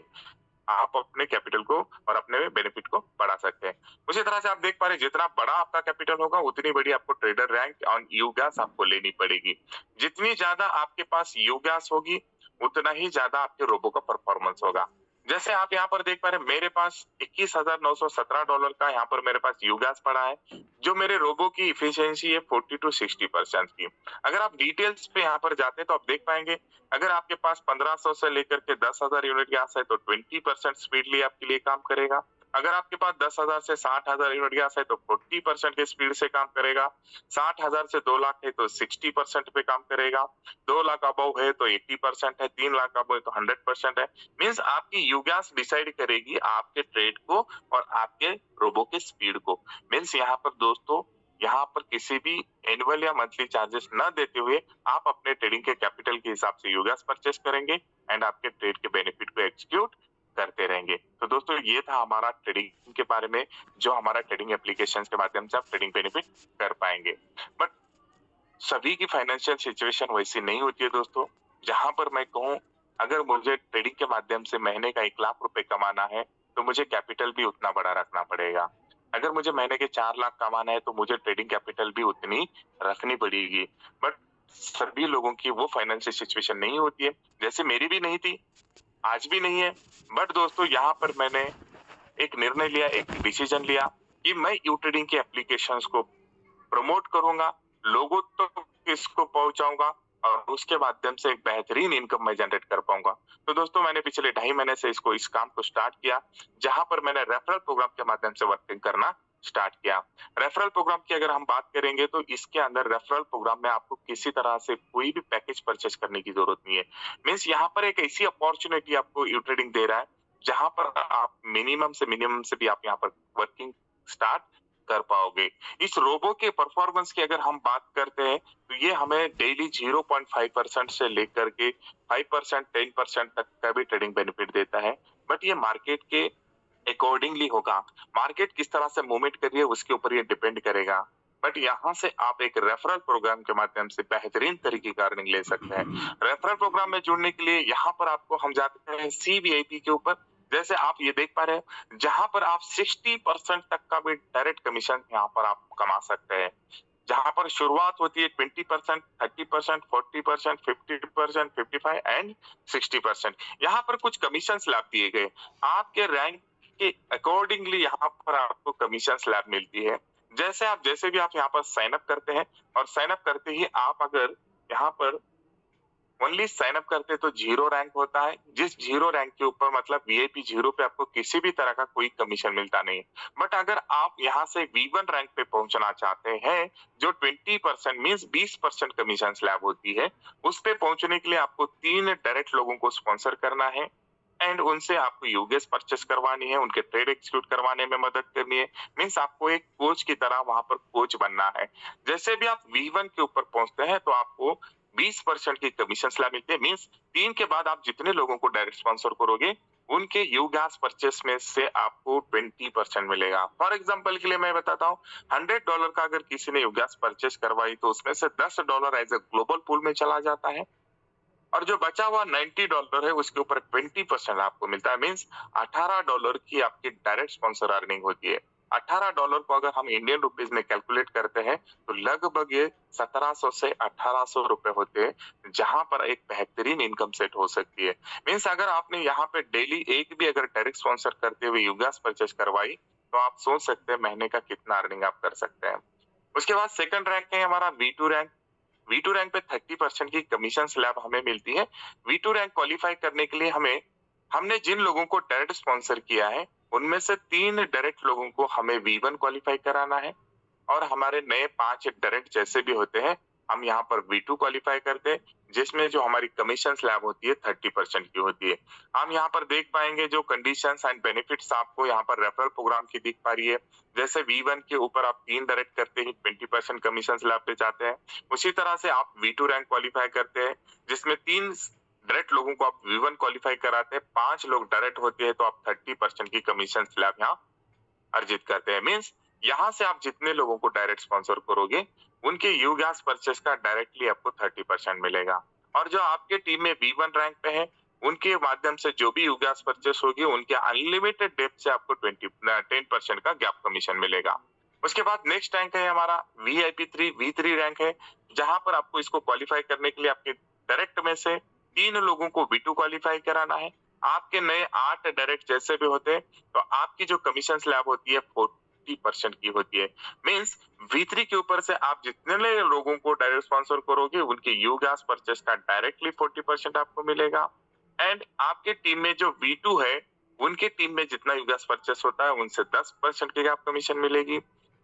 आप अपने कैपिटल को और अपने बेनिफिट को बढ़ा सकते हैं। उसी तरह से आप देख पा रहे हैं, जितना बड़ा आपका कैपिटल होगा उतनी बड़ी आपको ट्रेडर रैंक ऑन यूगैस आपको लेनी पड़ेगी। जितनी ज्यादा आपके पास यूगैस होगी उतना ही ज्यादा आपके रोबो का परफॉर्मेंस होगा। जैसे आप यहाँ पर देख पा रहे हैं, मेरे पास $21,917 का यहाँ पर मेरे पास यूगैस पड़ा है, जो मेरे रोबो की इफिशियंसी है 40 to 60% की। अगर आप डिटेल्स पे यहाँ पर जाते हैं तो आप देख पाएंगे, अगर आपके पास 1500 से लेकर के 10,000 यूनिट गैस है तो 20% स्पीडली आपके लिए काम करेगा। अगर आपके पास 10,000 से 60,000 यूनिट गैस है तो 40% के स्पीड से काम करेगा। 60,000 से 2 लाख है तो 60% पे काम करेगा। 2 लाख अबव है तो 80% है, 3 लाख अबव है तो 100% है। मींस आपकी यूगैस डिसाइड करेगी आपके ट्रेड को और आपके रोबो के स्पीड को। मींस यहाँ पर दोस्तों, यहाँ पर किसी भी एनुअल या मंथली चार्जेस न देते हुए आप अपने ट्रेडिंग के कैपिटल के हिसाब से यूगैस परचेस करेंगे एंड आपके ट्रेड के बेनिफिट को एक्जीक्यूट करते रहेंगे। तो दोस्तों, ये था हमारा ट्रेडिंग के बारे में, जो हमारा ट्रेडिंग एप्लीकेशंस के माध्यम से आप ट्रेडिंग बेनिफिट कर पाएंगे। बट सभी की फाइनेंशियल सिचुएशन वैसी नहीं होती है दोस्तों। जहां पर मैं कहूँ, अगर मुझे ट्रेडिंग के माध्यम से महीने का 1 लाख रुपए कमाना है तो मुझे कैपिटल भी उतना बड़ा रखना पड़ेगा। अगर मुझे महीने के 4 लाख कमाना है तो मुझे ट्रेडिंग कैपिटल भी उतनी रखनी पड़ेगी। बट सभी लोगों की वो फाइनेंशियल सिचुएशन नहीं होती है, जैसे मेरी भी नहीं थी, आज भी नहीं है। बट दोस्तों, यहाँ पर मैंने एक निर्णय लिया, एक डिसीजन लिया कि मैं यू ट्रेडिंग के एप्लीकेशंस को प्रमोट करूंगा, लोगों तक इसको पहुंचाऊंगा और उसके माध्यम से एक बेहतरीन इनकम मैं जनरेट कर पाऊंगा। तो दोस्तों, मैंने पिछले 2.5 महीने से इस काम को स्टार्ट किया, जहां पर मैंने रेफरल प्रोग्राम के माध्यम से वर्किंग करना स्टार्ट किया। रेफरल प्रोग्राम की अगर हम बात करेंगे तो इसके अंदर रेफरल प्रोग्राम में आपको किसी तरह से कोई भी पैकेज परचेस करने की जरूरत नहीं है। मींस यहाँ पर एक ऐसी अपॉर्चुनिटी आपको यू ट्रेडिंग दे रहा है, जहां पर आप मिनिमम से भी आप यहाँ पर वर्किंग स्टार्ट कर पाओगे। इस रोबो के परफॉर्मेंस की अगर हम बात करते हैं तो ये हमें डेली 0.5% से लेकर के 5% 10% तक का भी ट्रेडिंग बेनिफिट देता है। बट ये मार्केट के अकॉर्डिंगली होगा, मार्केट किस तरह से मूवमेंट कर रही है उसके ऊपर ये डिपेंड करेगा। बट यहाँ से आप एक रेफरल प्रोग्राम के माध्यम से बेहतरीन तरीके का अर्निंग ले सकते हैं। रेफरल प्रोग्राम में जुड़ने के लिए यहाँ पर आपको हम जाते हैं CVIP के ऊपर। जैसे आप ये देख पा रहे हैं, जहां पर आप 60% तक का भी डायरेक्ट कमीशन यहाँ पर आप कमा सकते हैं। जहां पर शुरुआत होती है 20%, 30%, 40%, 50%, 55 एंड 60%। यहाँ पर कुछ कमीशन स्लैब दिए गए, आपके रैंक के अकॉर्डिंगली यहाँ पर आपको कमीशन स्लैब मिलती है। जैसे भी आप यहाँ पर साइन अप करते हैं और साइन अप करते ही आप अगर यहाँ पर ओनली साइन अप करते तो जीरो रैंक होता है, जिस जीरो रैंक के ऊपर मतलब वीआईपी जीरो पे आपको किसी भी तरह का कोई कमीशन मिलता नहीं। बट अगर आप यहाँ से V1 रैंक पे पहुंचना चाहते हैं, जो 20% मींस 20% कमीशन स्लैब होती है, उस पे पहुंचने के लिए आपको 3 डायरेक्ट लोगों को स्पॉन्सर करना है एंड उनसे आपको यूगेस परचेस करवानी है, उनके ट्रेड एक्जीक्यूट करवाने में मदद करनी है। मींस आपको एक कोच की तरह वहां पर कोच बनना है। जैसे भी आप V1 के ऊपर पहुंचते हैं तो आपको 20% की कमीशन स्लैब मिलती है। मींस 3 के बाद आप जितने लोगों को डायरेक्ट स्पॉन्सर करोगे, उनके यूगैस परचेस में से आपको 20% मिलेगा। फॉर एग्जांपल के लिए मैं बताता हूँ, $100 का अगर किसी ने यूगैस परचेस करवाई तो उसमें से $10 एज ए ग्लोबल पूल में चला जाता है और जो बचा हुआ $90 है उसके ऊपर 20% आपको मिलता है। मींस $18 की आपकी डायरेक्ट स्पॉन्सर अर्निंग होती है। $18 को अगर हम इंडियन रुपीज में कैलकुलेट करते हैं तो लगभग ये 1700 से 1800 रुपए होते हैं, जहां पर एक बेहतरीन इनकम सेट हो सकती है। मींस अगर आपने यहाँ पे डेली एक भी अगर डायरेक्ट स्पॉन्सर करते हुए यूगास परचेस करवाई तो आप सोच सकते हैं महीने का कितना अर्निंग आप कर सकते हैं। उसके बाद सेकंड रैंक है हमारा V2 रैंक। V2 रैंक पे 30% की कमीशन स्लैब हमें मिलती है। V2 रैंक क्वालिफाई करने के लिए हमने जिन लोगों को डायरेक्ट स्पॉन्सर किया है, उनमें से 3 डायरेक्ट लोगों को हमें V1 क्वालिफाई कराना है और हमारे नए 5 डायरेक्ट जैसे भी होते हैं, हम यहाँ पर V2 क्वालिफाई करते हैं, जिसमें जो हमारी कमीशन स्लैब होती है 30% की होती है। हम यहाँ पर देख पाएंगे जो कंडीशंस एंड बेनिफिट्स आपको यहाँ पर रेफरल प्रोग्राम की दिख पा रही है। जैसे V1 के ऊपर आप 3 डायरेक्ट करते ही 20% कमीशन स्लैब पे जाते हैं। उसी तरह से आप V2 रैंक क्वालिफाई करते हैं, जिसमें 3 डायरेक्ट लोगों को आप V1 क्वालिफाई कराते हैं, 5 लोग डायरेक्ट होते हैं तो आप 30% की कमीशन स्लैब यहाँ अर्जित करते हैं। मींस यहाँ से आप जितने लोगों को डायरेक्ट स्पॉन्सर करोगे, उनके यूगैस परचेस का डायरेक्टली आपको 30% मिलेगा और जो आपके टीम में V1 रैंक पे है, उनके माध्यम से जो भी यूगैस परचेस होगी, उनके अनलिमिटेड डेप्थ से आपको 10% का गैप कमीशन मिलेगा। उसके बाद नेक्स्ट रैंक है हमारा VIP3 V3 रैंक है, जहां पर आपको इसको क्वालिफाई करने के लिए आपके डायरेक्ट में से 3 लोगों को V2 क्वालिफाई कराना है। आपके नए 8 डायरेक्ट जैसे भी होते हैं तो आपकी जो कमीशन स्लैब होती है 40% की होती है। मींस V3 के ऊपर से आप जितने लोगों को डायरेक्ट स्पॉन्सर करोगे, उनके यूगैस परचेस का डायरेक्टली 40% आपको मिलेगा एंड आपके टीम में जो V2 है, उनके टीम में जितना यूगैस परचेस होता है उनसे 10% की आप कमीशन मिलेगी।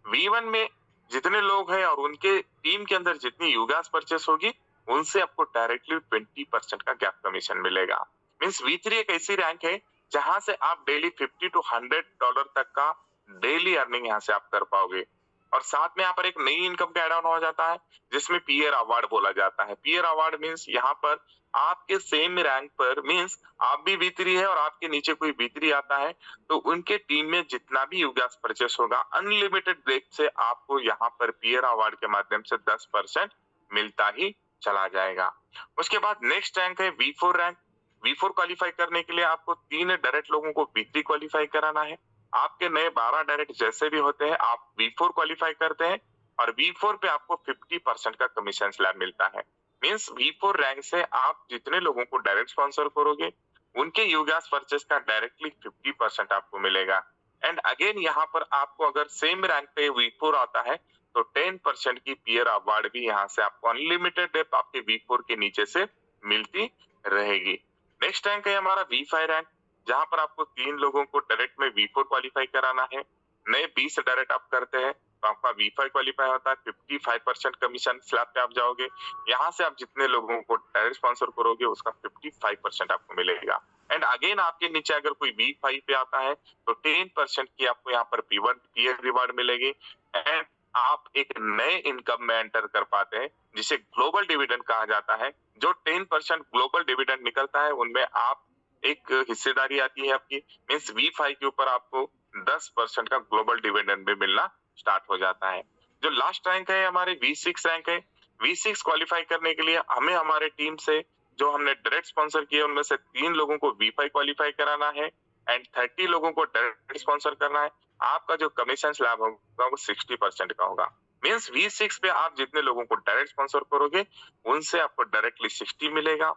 V1 में जितने लोग हैं और उनके टीम के अंदर जितनी यूगैस परचेस होगी, उनसे आपको डायरेक्टली 20% का गैप कमीशन मिलेगा। मींस V3 एक ऐसी रैंक है जहां से आप डेली $50 to $100 तक का डेली अर्निंग यहाँ से आप कर पाओगे और साथ में यहाँ पर एक नई इनकम का एड ऑन हो जाता है, जिसमें पीयर अवार्ड बोला जाता है। पीयर अवार्ड मींस यहाँ पर आपके सेम रैंक पर मींस आप भी V3 है और आपके नीचे कोई V3 आता है तो उनके टीम में जितना भी यूगैस परचेस होगा, अनलिमिटेड रेट से आपको यहाँ पर पीयर अवार्ड के माध्यम से 10% मिलता ही चला जाएगा। उसके बाद नेक्स्ट रैंक है V4 रैंक। V4 क्वालिफाई करने के लिए आपको 3 डायरेक्ट लोगों को V3 क्वालिफाई कराना है। आपके नए 12 डायरेक्ट जैसे भी होते हैं, आप V4 क्वालिफाई करते हैं और V4 पे आपको 50% का कमीशन स्लैब मिलता है। मींस V4 रैंक से आप जितने लोगों को डायरेक्ट स्पॉन्सर करोगे, उनके यूगैस परचेस का डायरेक्टली 50% आपको मिलेगा एंड अगेन यहाँ पर आपको अगर सेम रैंक पे V4 आता है तो 10% की पीयर अवार्ड भी यहाँ से आपको अनलिमिटेड डेप आपके V4 के नीचे से मिलती रहेगी। नेक्स्ट रैंक है हमारा V5 रैंक, जहां पर आपको 3 लोगों को डायरेक्ट में V4 क्वालिफाई कराना है। नए 20 डायरेक्ट आप करते हैं तो आपका V5 क्वालिफाई होता है, 55% कमीशन स्लैब पे आप जाओगे। यहाँ से आप जितने लोगों को डायरेक्ट स्पॉन्सर करोगे, उसका 55% आपको मिलेगा एंड अगेन आपके नीचे अगर कोई V5 पे आता है तो 10% की आपको यहाँ पर पीयर रिवार्ड मिलेगी एंड आप एक नए इनकम में एंटर कर पाते हैं, जिसे ग्लोबल डिविडेंड कहा जाता है। जो 10% ग्लोबल डिविडेंड निकलता है, उनमें आप एक हिस्सेदारी आती है आपकी। मींस V5 के ऊपर आपको 10% का ग्लोबल डिविडेंड भी मिलना स्टार्ट हो जाता है। जो लास्ट रैंक है हमारे V6 रैंक है। V6 क्वालिफाई करने के लिए हमें हमारे टीम से जो हमने डायरेक्ट स्पॉन्सर किए, उनमें से 3 लोगों को V5 क्वालिफाई कराना है एंड 30 लोगों को डायरेक्ट स्पॉन्सर करना है। आपका जो कमीशन स्लैब होगा वो 60% का होगा। मींस V6 पे आप जितने लोगों को डायरेक्ट स्पॉन्सर करोगे, उनसे आपको डायरेक्टली 60 मिलेगा।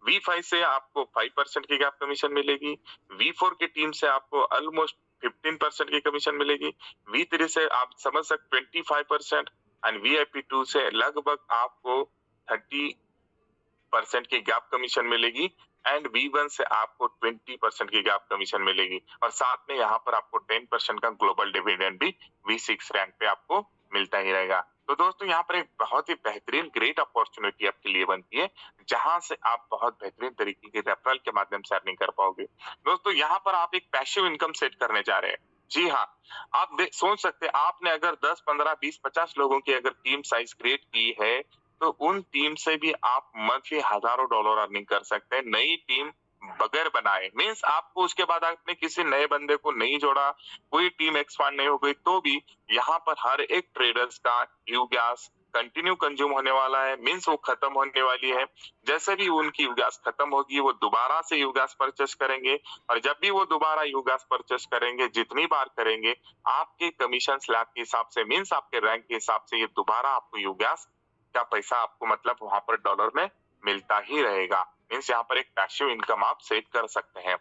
V5 से आपको 5% की गैप कमीशन मिलेगी, V4 की टीम से आपको ऑलमोस्ट 15% की कमीशन मिलेगी, V3 से आप समझ सकते 25% एंड VIP2 से लगभग आपको 30% की गैप कमीशन मिलेगी एंड V1 से आपको 20% की गैप कमीशन मिलेगी और साथ में यहाँ पर आपको 10% का ग्लोबल डिविडेंड भी V6 रैंक पे आपको मिलता ही रहेगा। तो दोस्तों यहाँ पर एक बहुत ही बेहतरीन ग्रेट अपॉर्चुनिटी आपके लिए बनती है, जहां से आप बहुत बेहतरीन तरीके के रेफरल के माध्यम से अर्निंग कर पाओगे। दोस्तों यहाँ पर आप एक पैसिव इनकम सेट करने जा रहे हैं। जी हाँ, आप सोच सकते हैं आपने अगर 10, 15, 20, 50 लोगों की अगर टीम साइज क्रिएट की है, तो उन टीम से भी आप मंथली हजारों डॉलर अर्निंग कर सकते हैं नई टीम बगैर बनाए। मींस आपको उसके बाद आपने किसी नए बंदे को नहीं जोड़ा, कोई टीम एक्सपांड नहीं हो गई, तो भी यहाँ पर हर एक ट्रेडर्स का यू गैस कंटिन्यू कंज्यूम होने वाला है। मींस वो खत्म होने वाली है। जैसे भी उनकी यू गैस खत्म होगी, वो दोबारा से यू गैस परचेस करेंगे और जब भी वो दोबारा यू गैस परचेस करेंगे, जितनी बार करेंगे, आपके कमीशन स्लैब के हिसाब से, मींस आपके रैंक के हिसाब से, ये दोबारा आपको यू गैस का पैसा आपको मतलब वहां पर डॉलर में मिलता ही रहेगा। मींस यहाँ पर एक पैसिव इनकम आप सेट कर सकते हैं।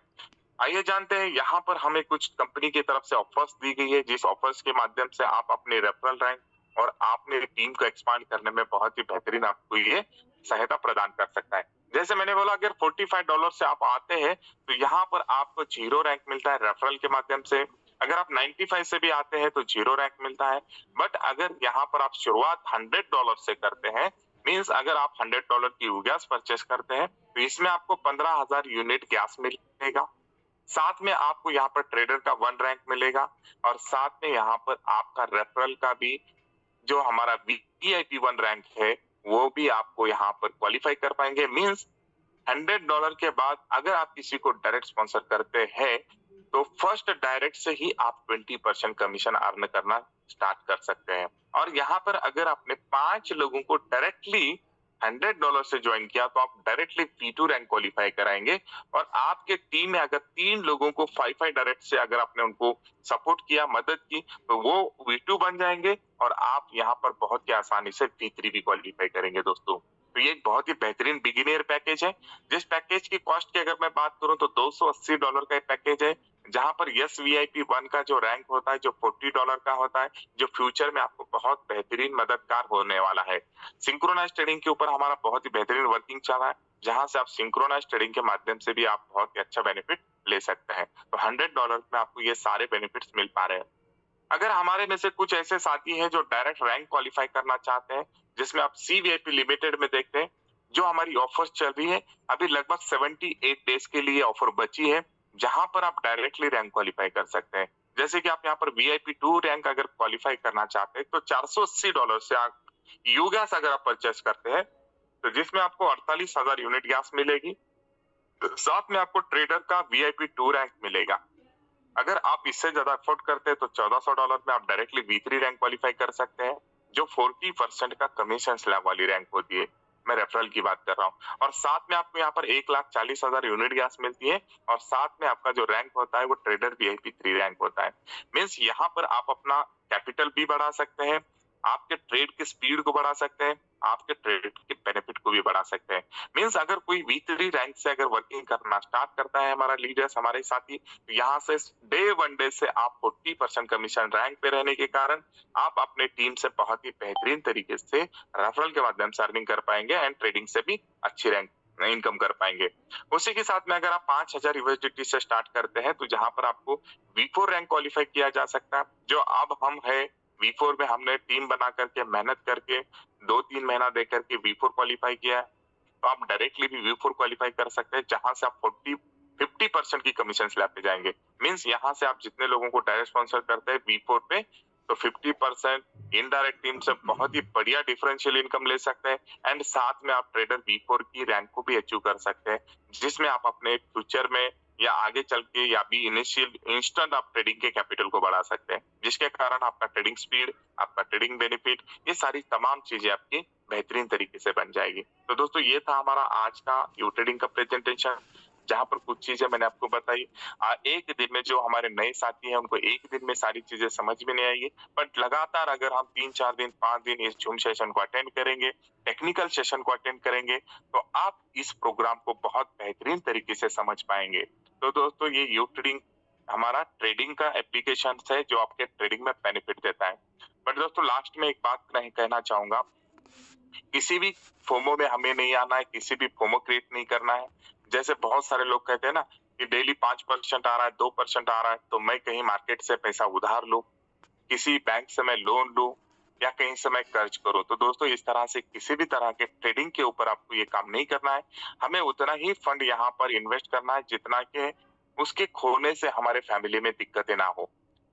आइए जानते हैं यहाँ पर हमें कुछ कंपनी की तरफ से ऑफर्स दी गई है, जिस ऑफर्स के माध्यम से आप अपने रेफरल रैंक और आपने टीम को एक्सपांड करने में बहुत ही बेहतरीन आपको ये सहायता प्रदान कर सकता है। जैसे मैंने बोला, अगर $45 से आप आते हैं तो यहाँ पर आपको 0 रैंक मिलता है रेफरल के माध्यम से। अगर आप 95 से भी आते हैं तो 0 रैंक मिलता है। बट अगर यहाँ पर आप शुरुआत $100 से करते हैं, मींस अगर आप $100 की गैस परचेस करते हैं, तो इसमें आपको 15,000 यूनिट गैस मिलेगा। साथ में आपको यहाँ पर ट्रेडर का 1 रैंक मिलेगा और साथ में यहाँ पर आपका रेफरल का भी जो हमारा VIP1 रैंक है, वो भी आपको यहाँ पर क्वालिफाई कर पाएंगे। मींस $100 के बाद अगर आप किसी को डायरेक्ट स्पॉन्सर करते हैं, तो फर्स्ट डायरेक्ट से ही आप 20% कमीशन अर्न करना स्टार्ट कर सकते हैं। और यहाँ पर अगर आपने 5 लोगों को डायरेक्टली $100 से ज्वाइन किया, तो आप डायरेक्टली V2 रैंक क्वालिफाई कराएंगे और आपके टीम में अगर 3 लोगों को 5 डायरेक्ट से अगर आपने उनको सपोर्ट किया, मदद की, तो वो V2 बन जाएंगे और आप यहाँ पर बहुत ही आसानी से V3 भी क्वालिफाई करेंगे दोस्तों। तो ये एक बहुत ही बेहतरीन बिगिनियर पैकेज है। जिस पैकेज की कॉस्ट की अगर मैं बात करूं तो $280 का पैकेज है, जहां पर यस VIP1 का जो रैंक होता है, जो $40 का होता है, जो फ्यूचर में आपको बहुत बेहतरीन मददगार होने वाला है। सिंक्रोनाइज ट्रेडिंग के ऊपर हमारा बहुत ही बेहतरीन वर्किंग चल रहा है, जहां से आप सिंक्रोनाइज ट्रेडिंग के माध्यम से भी आप बहुत ही अच्छा बेनिफिट ले सकते हैं। तो $100 में आपको ये सारे बेनिफिट्स मिल पा रहे हैं। अगर हमारे में से कुछ ऐसे साथी हैं जो डायरेक्ट रैंक क्वालिफाई करना चाहते हैं, जिसमें आप CVIP लिमिटेड में देखते हैं, जो हमारी ऑफर्स चल रही है, अभी लगभग 78 डेज के लिए ऑफर बची है, जहां पर आप डायरेक्टली रैंक क्वालिफाई कर सकते हैं। जैसे कि आप यहाँ पर VIP2 रैंक अगर क्वालिफाई करना चाहते हैं, तो $480 से आप यू गैस अगर आप परचेस करते हैं, तो जिसमें आपको 48,000 यूनिट गैस मिलेगी, साथ में आपको ट्रेडर का VIP2 रैंक मिलेगा। अगर आप इससे ज्यादा अफोर्ड करते हैं तो $1,400 में आप डायरेक्टली V3 रैंक क्वालिफाई कर सकते हैं, जो 40% का कमीशन स्लैब वाली रैंक होती है। मैं रेफरल की बात कर रहा हूँ और साथ में आपको यहाँ पर 1,40,000 यूनिट गैस मिलती है और साथ में आपका जो रैंक होता है वो ट्रेडर VIP3 रैंक होता है। मींस यहाँ पर आप अपना कैपिटल भी बढ़ा सकते हैं, आपके ट्रेड की स्पीड को बढ़ा सकते हैं, आपके ट्रेड के बेनिफिट को भी बढ़ा सकते हैं। मींस अगर कोई V3 रैंक से अगर वर्किंग करना स्टार्ट करता है हमारा लीडर्स, हमारे साथी, तो यहाँ से डे 1 डे से आप 40% कमीशन रैंक पे रहने के कारण आप अपने टीम से बहुत ही बेहतरीन तरीके से रेफरल के माध्यम से अर्निंग कर पाएंगे एंड ट्रेडिंग से भी अच्छी रैंक इनकम कर पाएंगे। उसी के साथ में अगर आप 5,000 USDT से स्टार्ट करते हैं, तो जहां पर आपको V4 रैंक क्वालिफाई किया जा सकता है, जो अब हम है V4 में हमने टीम बना करके मेहनत करके 2-3 महीना दे करके V4 क्वालिफाई किया है, तो आप डायरेक्टली भी V4 क्वालिफाई कर सकते हैं, जहां से आप 50% की कमीशन स्लैब पे जाएंगे। मींस यहाँ से आप जितने लोगों को डायरेक्ट स्पॉन्सर करते हैं V4 पे, तो 50% इनडायरेक्ट टीम से बहुत ही बढ़िया डिफरेंशियल इनकम ले सकते हैं एंड साथ में आप ट्रेडर V4 की रैंक को भी अचीव कर सकते हैं, जिसमें आप अपने फ्यूचर में या आगे चल के या भी इनिशियल इंस्टेंट आप ट्रेडिंग के कैपिटल को बढ़ा सकते हैं, जिसके कारण आपका ट्रेडिंग स्पीड, आपका ट्रेडिंग बेनिफिट, ये सारी तमाम चीजें आपकी बेहतरीन तरीके से बन जाएगी। तो दोस्तों ये था हमारा आज का यू ट्रेडिंग का प्रेजेंटेशन। जहाँ पर कुछ चीज़ें मैंने आपको बताई। एक दिन में जो हमारे नए साथी हैं उनको एक दिन में सारी चीज़ें समझ में नहीं आएगी, बट लगातार अगर हम 3-4 दिन, 5 दिन इस ज़ूम सेशन को अटेंड करेंगे, टेक्निकल सेशन को अटेंड करेंगे, तो आप इस प्रोग्राम को बहुत बेहतरीन तरीके से समझ पाएँगे। तो दोस्तों ये यू ट्रेडिंग हमारा ट्रेडिंग का एप्लीकेशंस है जो आपके ट्रेडिंग में बेनिफिट देता है। बट दोस्तों लास्ट में एक बात नहीं कहना चाहूँगा, किसी भी फोमो में हमें नहीं आना है, किसी भी फोमो क्रिएट नहीं करना है। जैसे बहुत सारे लोग कहते हैं ना कि डेली 5% आ रहा है, 2% आ रहा है, तो मैं कहीं मार्केट से पैसा उधार लूँ, किसी बैंक से मैं लोन लूँ या कहीं से मैं कर्ज करूँ। तो दोस्तों इस तरह से किसी भी तरह के ट्रेडिंग के ऊपर आपको ये काम नहीं करना है। हमें उतना ही फंड यहाँ पर इन्वेस्ट करना है जितना कि उसके खोने से हमारे फैमिली में दिक्कतें ना हो।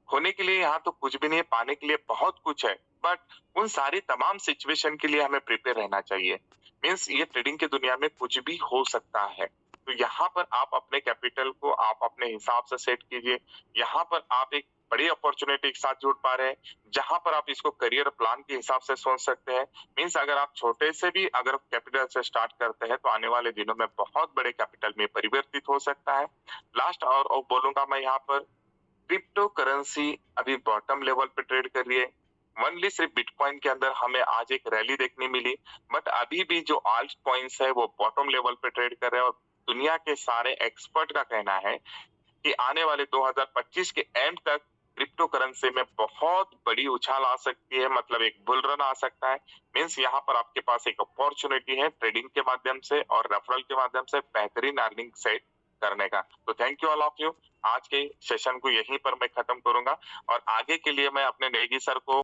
होने के लिए यहाँ तो कुछ भी नहीं है, पाने के लिए बहुत कुछ है, बट उन सारी तमाम सिचुएशन के लिए हमें प्रिपेयर रहना चाहिए। मीन्स ये ट्रेडिंग की दुनिया में कुछ भी हो सकता है। तो यहाँ पर आप अपने कैपिटल को आप अपने हिसाब से सेट कीजिए। यहाँ पर आप एक बड़ी अपॉर्चुनिटी के साथ जुड़ पा रहे हैं, जहाँ पर आप इसको करियर प्लान के हिसाब से सोच सकते हैं। मीन्स अगर आप छोटे से भी अगर कैपिटल से स्टार्ट करते हैं, तो आने वाले दिनों में बहुत बड़े कैपिटल में परिवर्तित हो सकता है। लास्ट और बोलूँगा मैं यहाँ पर, क्रिप्टो करेंसी अभी बॉटम लेवल पे ट्रेड कर रही है। ओनली सिर्फ बिटकॉइन के अंदर हमें आज एक रैली देखने मिली, बट अभी भी जो आल्ट कॉइन्स है वो बॉटम लेवल पे ट्रेड कर रहे हैं और दुनिया के सारे एक्सपर्ट का कहना है कि आने वाले 2025 के एंड तक क्रिप्टो करेंसी में बहुत बड़ी उछाल आ सकती है, मतलब एक बुल रन आ सकता है। मीन्स यहाँ पर आपके पास एक अपॉर्चुनिटी है ट्रेडिंग के माध्यम से और रेफरल के माध्यम से बेहतरीन अर्निंग सेट करने का। तो thank you all of you. आज के सेशन को यहीं पर मैं खत्म करूंगा और आगे के लिए मैं अपने नेगी सर को